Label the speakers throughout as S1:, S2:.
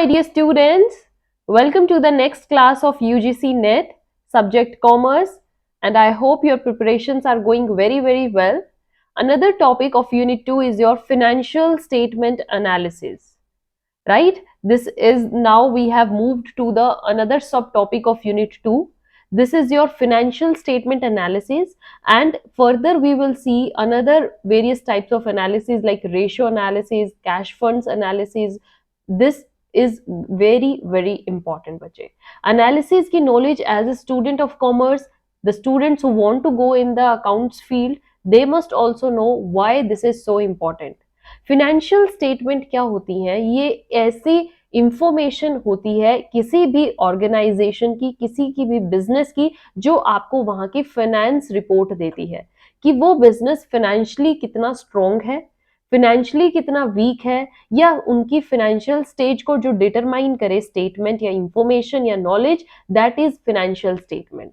S1: my dear students, welcome to the next class of UGC NET, subject Commerce, and I hope your preparations are going very well. Another topic of Unit 2 is your financial statement analysis, right? This is now we have moved to the another subtopic of Unit 2. This is your financial statement analysis, and further we will see another various types of analysis like ratio analysis, cash funds analysis. This is very important बच्चे. Analysis की knowledge as a student of commerce, the students who want to go in the accounts field, they must also know why this is so important. Financial statement क्या होती है? ये ऐसी information होती है किसी भी ऑर्गेनाइजेशन की, किसी की भी बिजनेस की, जो आपको वहां की फाइनेंस रिपोर्ट देती है कि वो बिजनेस फाइनेंशियली कितना स्ट्रॉन्ग है, फाइनेंशियली कितना वीक है, या उनकी फाइनेंशियल स्टेज को जो डिटरमाइन करे स्टेटमेंट या इंफॉर्मेशन या knowledge, that is financial statement,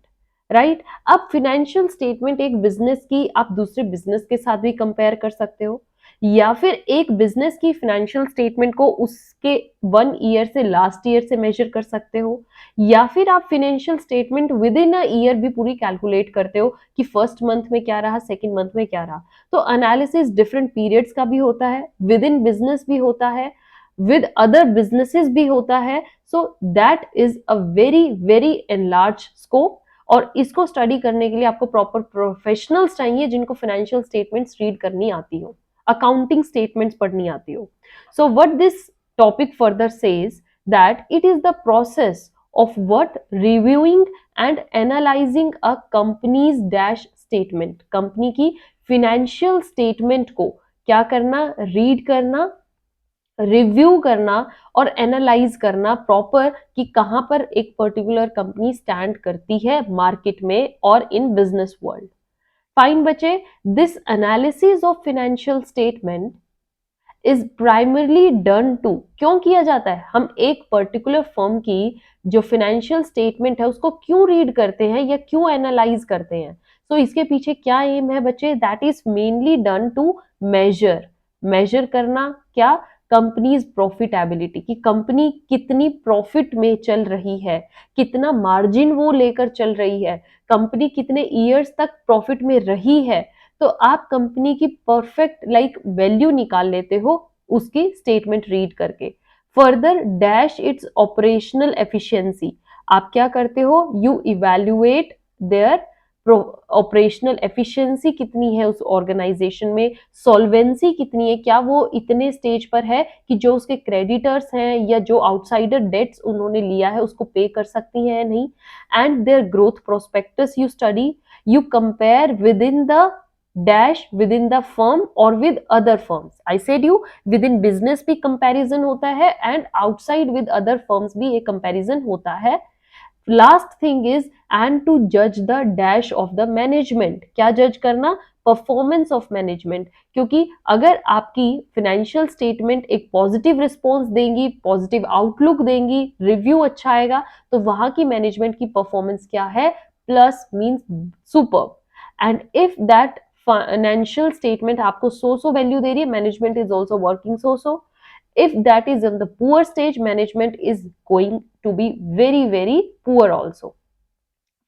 S1: right? अब फाइनेंशियल स्टेटमेंट एक बिजनेस की आप दूसरे बिजनेस के साथ भी कंपेयर कर सकते हो, या फिर एक बिजनेस की फाइनेंशियल स्टेटमेंट को उसके 1 ईयर से लास्ट ईयर से मेजर कर सकते हो, या फिर आप financial statement with in a year भी पूरी कैलकुलेट करते हो कि फर्स्ट मंथ में क्या रहा, सेकंड मंथ में क्या रहा. तो एनालिसिस डिफरेंट पीरियड्स का भी होता है, विद इन बिजनेस भी होता है, विद अदर बिजनेसेस भी होता है. So that is a very enlarge scope, और इसको स्टडी करने के लिए आपको प्रॉपर प्रोफेशनल्स चाहिए जिनको फाइनेंशियल स्टेटमेंट्स रीड करनी आती हो, अकाउंटिंग स्टेटमेंट्स पढ़नी आती हो. So what this topic further says that it is the process of what reviewing and analyzing a company's dash statement. Company की financial statement को क्या करना, रीड करना, रिव्यू करना और एनालाइज करना प्रॉपर कि कहां पर एक पर्टिकुलर कंपनी स्टैंड करती है मार्केट में और इन बिजनेस वर्ल्ड. फाइन बच्चे, this analysis of financial statement is primarily done to, क्यों किया जाता है? हम एक पर्टिकुलर फर्म की जो फाइनेंशियल स्टेटमेंट है उसको क्यों रीड करते हैं या क्यों एनालाइज करते हैं? तो इसके पीछे क्या एम है बच्चे? That is mainly done to measure करना क्या, कंपनीज प्रॉफिटेबिलिटी, की कंपनी कितनी प्रॉफिट में चल रही है, कितना मार्जिन वो लेकर चल रही है, कंपनी कितने ईयर्स तक प्रॉफिट में रही है. तो आप कंपनी की परफेक्ट वैल्यू निकाल लेते हो उसकी स्टेटमेंट रीड करके. Further dash it's operational efficiency, आप क्या करते हो? You evaluate their operational efficiency कितनी है उस ऑर्गेनाइजेशन में, सॉल्वेंसी कितनी है, क्या वो इतने स्टेज पर है कि जो उसके क्रेडिटर्स हैं या जो आउटसाइडर डेट्स उन्होंने लिया है उसको पे कर सकती है या नहीं. And their growth prospectus you study, you compare with in the dash within the firm or with other firms. I said you within business भी comparison होता है and outside with other firms भी एक comparison होता है. Last thing is and to judge the dash of the management. क्या जज करना? Performance of management. क्योंकि अगर आपकी फाइनेंशियल स्टेटमेंट एक पॉजिटिव रिस्पॉन्स देंगी, पॉजिटिव आउटलुक देंगी, रिव्यू अच्छा आएगा, तो वहां की मैनेजमेंट की परफॉर्मेंस क्या है? Plus means super. And if that financial statement आपको सो वैल्यू दे रही है, management is also working so. If that is in the poor stage, management is going to be very poor also.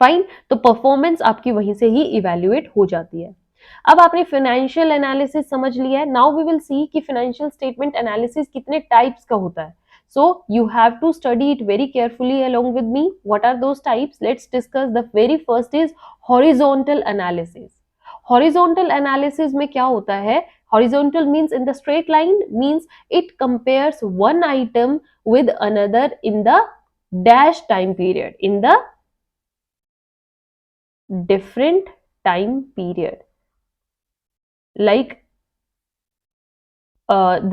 S1: Fine, तो performance आपकी वहीं से ही evaluate हो जाती है. अब आपने फाइनेंशियल एनालिसिस समझ लिया है. नाउ वी विल सी कि फाइनेंशियल स्टेटमेंट एनालिसिस कितने टाइप्स का होता है. So you have to study it very carefully along with me. What are those types? Let's discuss. The very first is horizontal analysis. Horizontal analysis में क्या होता है? Horizontal means in the straight line, means it compares one item with another in the dash time period, in the different time period. Like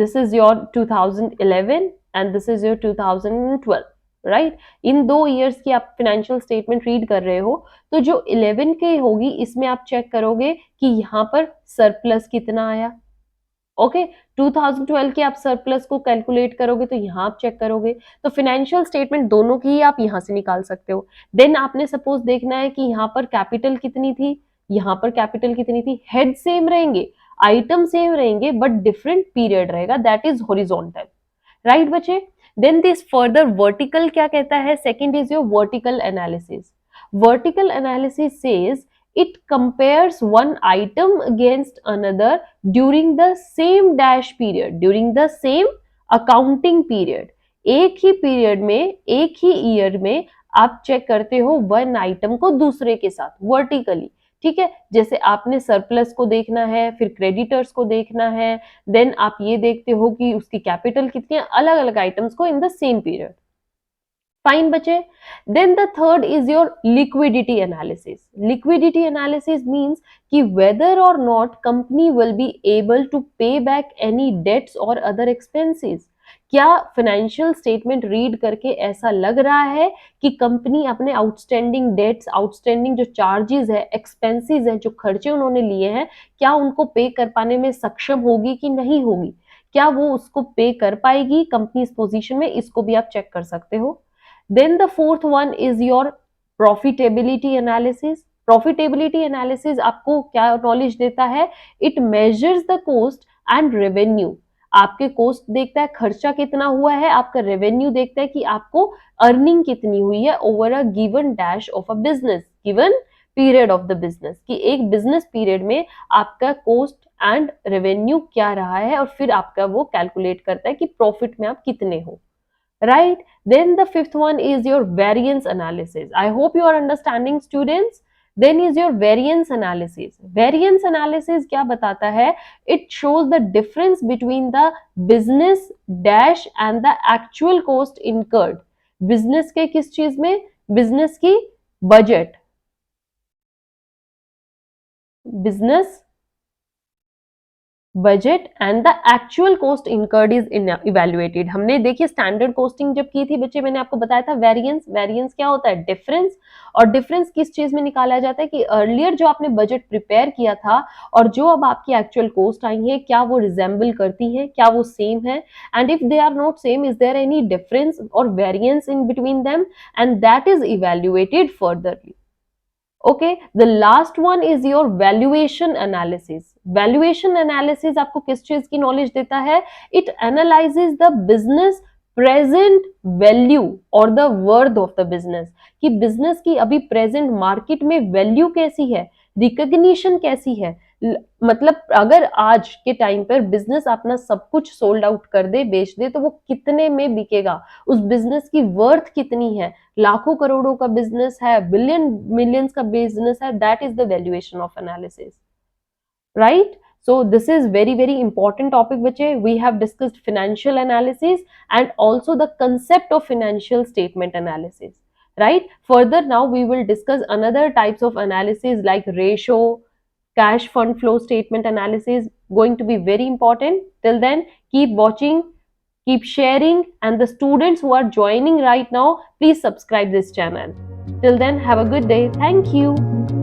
S1: this is your 2011 and this is your 2012. Right, in 2 years की आप financial statement read कर रहे हो, तो जो 11 की होगी इसमें आप चेक करोगे कि यहाँ पर सरप्लस कितना आया. ओके, 2012 के आप सरप्लस को कैलकुलेट करोगे तो यहाँ आप चेक करोगे. तो फाइनेंशियल स्टेटमेंट दोनों की ही आप यहाँ से निकाल सकते हो. देन आपने सपोज देखना है कि यहाँ पर कैपिटल कितनी थी, यहाँ पर कैपिटल कितनी थी. हेड सेम रहेंगे, आइटम सेम रहेंगे, बट डिफरेंट पीरियड रहेगा. That is horizontal. राइट बच्चे, देन दिस फर्दर वर्टिकल क्या कहता है, second is your vertical analysis. Vertical analysis says it compares one item against another during the same dash period, during the same accounting period. एक ही period में, एक ही year में आप check करते हो वन आइटम को दूसरे के साथ वर्टिकली. ठीक है, जैसे आपने सरप्लस को देखना है, फिर क्रेडिटर्स को देखना है, देन आप ये देखते हो कि उसकी कैपिटल कितनी है, अलग अलग आइटम्स को in the same period. Fine बचे. Then the third is your liquidity analysis. Liquidity analysis means कि whether or not company will be able to pay back any debts or other expenses. क्या financial statement read करके ऐसा लग रहा है कि कंपनी अपने आउटस्टैंडिंग डेट्स, आउटस्टैंडिंग जो चार्जेस है, एक्सपेंसेस है, जो खर्चे उन्होंने लिए हैं, क्या उनको पे कर पाने में सक्षम होगी कि नहीं होगी, क्या वो उसको पे कर पाएगी कंपनी इस पोजीशन में, इसको भी आप चेक कर सकते हो. Then the fourth one is your profitability analysis. Profitability analysis आपको क्या नॉलेज देता है, it measures the cost and revenue. आपके कोस्ट देखता है खर्चा कितना हुआ है, आपका रेवेन्यू देखता है कि आपको अर्निंग कितनी हुई है over a given dash of a business, given period of the business, कि एक बिजनेस पीरियड में आपका कोस्ट एंड रेवेन्यू क्या रहा है, और फिर आपका वो कैलकुलेट करता है कि प्रॉफिट में आप कितने हो. Right? Then the fifth one is your variance analysis. I hope you are understanding, students. Then is your variance analysis. Variance analysis क्या बताता है? It shows the difference between the business dash and the actual cost incurred. Business के किस चीज में? Business की budget. Business budget and the actual cost incurred is evaluated. हमने देखिए स्टैंडर्ड कॉस्टिंग जब की थी बच्चे, मैंने आपको बताया था वेरिएंस. वेरिएंस क्या होता है? डिफरेंस. और डिफरेंस किस चीज में निकाला जाता है कि अर्लियर जो आपने बजट प्रिपेयर किया था और जो अब आपकी एक्चुअल कॉस्ट आई है, क्या वो रिजेंबल करती है, क्या वो सेम है, and if they are not same, is there any difference or variance in between them, and that is evaluated furtherly. Okay, the last one is your valuation analysis. Valuation analysis आपको किस चीज की knowledge देता है? It analyzes the business present value or the worth of the business, कि business की अभी present market में वैल्यू कैसी है, रिकॉग्निशन कैसी है. मतलब अगर आज के टाइम पर बिजनेस अपना सब कुछ सोल्ड आउट कर दे, बेच दे, तो वो कितने में बिकेगा, उस बिजनेस की वर्थ कितनी है, लाखों करोड़ों का बिजनेस है, बिलियन मिलियंस का बिजनेस है, that is the valuation of analysis. Right? So this is very very important topic which we have discussed financial analysis and also the concept of financial statement analysis. Right? Further now we will discuss another types of analysis like ratio, cash fund flow statement analysis, going to be very important. Till then keep watching, keep sharing, and the students who are joining right now, please subscribe this channel. Till then, have a good day. Thank you.